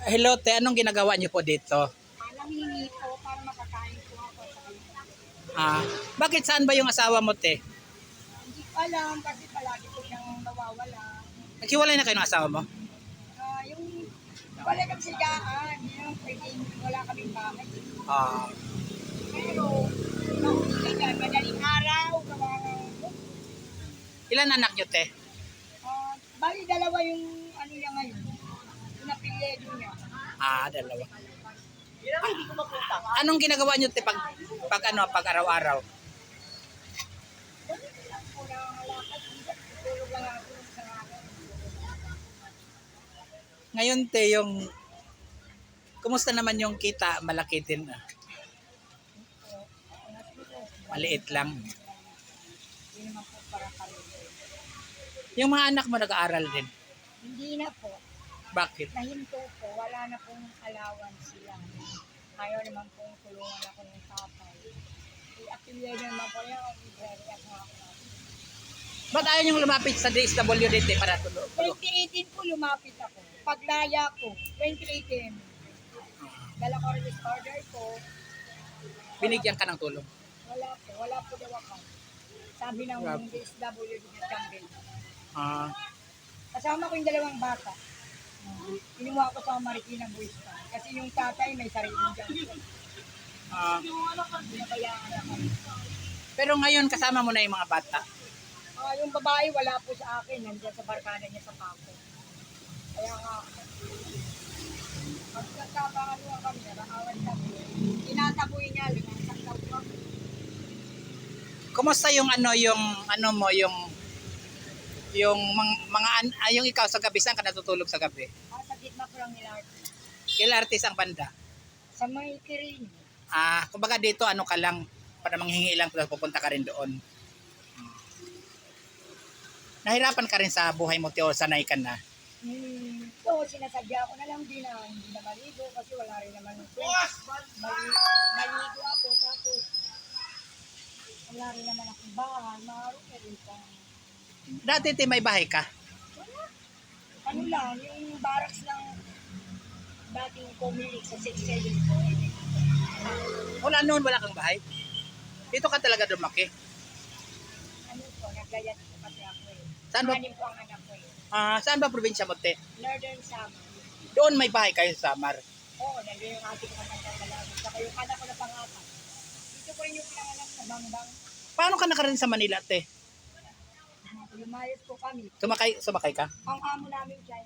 Hello, te. Anong ginagawa niyo po dito? Namili po para makakain po ako sa kanila. Ah, bakit saan ba yung asawa mo, te? Hindi ko alam kasi palagi po siyang nawawala. Naghiwalay na kayo ng asawa mo? Yung wala kang sigaan, yung pwedeng wala kaming bahay. Ah, Pero, mahuli ka, madaling araw, ilan anak niyo, te? bali dalawa yung ano niya ngayon, yung napilyedo niya. Ah, dalawa. Anong ginagawa niyo, te, pag pag araw-araw? Lang po na malakad, tulog lang ako sa Ngayon, te, yung kumusta naman yung kita? Malaki din. Maliit lang. Hindi naman po para kami. Yung mga anak mo nag-aaral din. Hindi na po. Bakit? Nahinto po, wala na pong allowance sila. Ayaw naman pong tulungan ako ng tatay. I-affiliate naman po yung very ako. Ba't ayaw niyong lumapit sa DSWD para tulong? 2018 po lumapit ako. Paglaya ko, 2018. Dala ko rin order ko. Binigyan ka ng tulong. Wala po daw ako. Sabi ng DSWD na Campbell. Ah, Kasama ko yung dalawang bata. Inuha ko sa Marikina Boys pa. Kasi yung tatay may sariling dyan. ah, Pinabayaan ako. pero ngayon kasama mo na yung mga bata. Yung babae wala po sa akin, nandiyan sa barkada niya sa Paco. Kaya nga, pag nagkakaano kami, nakawan kami, tinataboy niya, linasang daw ko. Kumusta yung ano mo yung yung ikaw sa gabi saan ka natutulog sa gabi? Sa gitna ko lang nila. Kailan artist ang banda? Sa may kirin. Kumbaga dito ano ka lang para manghingi lang tapos pupunta ka rin doon. Nahirapan ka rin sa buhay mo, Teo, sanay ka na. Sinasadya ko na lang din na hindi na maligo kasi wala rin naman. Maligo ako tapos wala rin naman akong bahay. Maroon rin pa. Dati, te, may bahay ka? Ano lang, yung barracks ng dating community sa 6-7 ko. Wala noon, wala kang bahay? Dito ka talaga lumaki? Ano po, naglayat ko kasi ako eh. Saan ba? Anim po ang anak ko eh. Saan ba probinsya mo, te? Northern Samar. Doon may bahay kayo sa Samar. Oo, nandiyo yung ating mga nagkakalaman. Saka yung anak ko na pangapat. Dito ko rin yung pinanganak sa Bangbang. Paano ka nakarating sa Manila, te? Lumayos po kami. Sumakay ka? Ang amo namin dyan.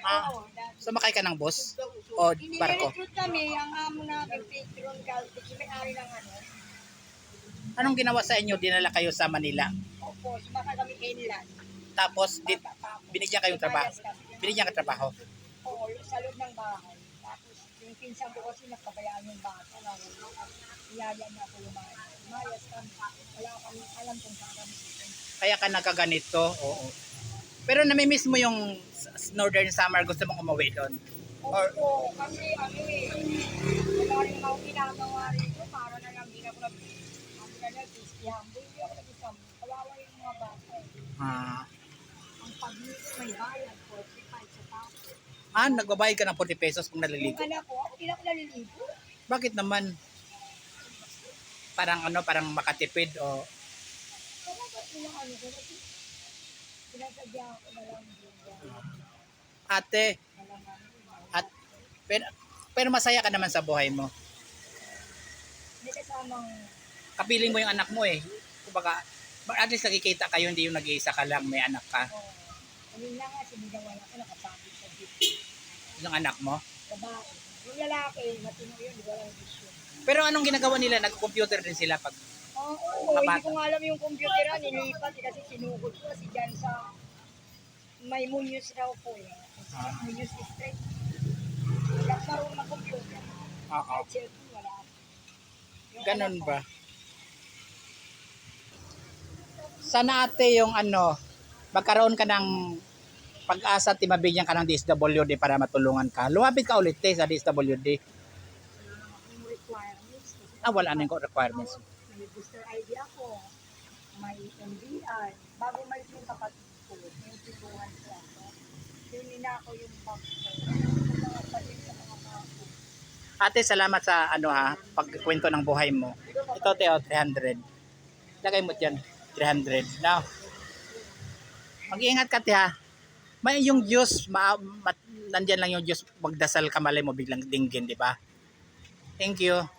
Oo, Sumakay ka ng bus? O barko? Ini-recruit kami, ang amo namin, Patron Caltex, may-ari ng ano. Anong ginawa sa inyo? Dinala kayo sa Manila. Opo, sumaka kami inland. Tapos binigyan kayong trabaho. Binigyan ka trabaho. Oo, sa loob ng bahay. Tapos yung pinsan ko kasi nagpabayaan yung bata. Iyaya niya ako lumayas kami. Wala kami alam kung saan kami. Kaya ka nagkaganito. Oo. Pero namimiss mo yung Northern Summer. Gusto mong umuwi doon? Opo, kasi ano eh, wala rin ako ginagawa rito. Para na lang din ako nag-istihan. Hindi ako nag-isam. Kawawa yung mga bata. Ang pag-ibig may bayad, 45 sa tapo. Nagbabayad ka ng 40 pesos kung Yung naliligo. anak ko, ako din ako naliligo. Bakit naman? Parang makatipid o Bakit nila ano ko? Kasi sinasadya ko na lang din. ate, at pero masaya ka naman sa buhay mo. May kasamang, Kapiling mo yung anak mo eh. Kumbaga, at least nakikita kayo, hindi yung nag-iisa ka lang, may anak ka. ayun na nga, sinigawan ako, nakasabit sa jeep. Yung anak mo. Babae. Yung lalaki, matino yun, walang vision. Pero anong ginagawa nila? Nag-computer din sila pag Oo, hindi ko nga alam yung computeran, nilipat kasi sinugod ko kasi dyan sa may Muñoz raw po eh. Muñoz Street. Wala marunong ng computer. Kahit cellphone, wala. Yung Ganon anak ko, ba? Sana ate yung magkaroon ka ng pag-asa at mabigyan ka ng DSWD para matulungan ka. Lumapit ka ulit sa DSWD. yung requirements. Wala na yung requirements. May booster ID ako. May MBI. Bago may yung kapatid ko, may tulungan ko ako. Hindi na ako yung bag ko. din sa mga bata. Ate, salamat sa ano ha, pagkwento ng buhay mo. Ito, Teo, 300. Lagay mo dyan, 300. Now, mag-iingat ka, te ha. May yung Diyos, nandyan lang yung Diyos, magdasal ka malay mo, biglang dinggin, di ba? Thank you.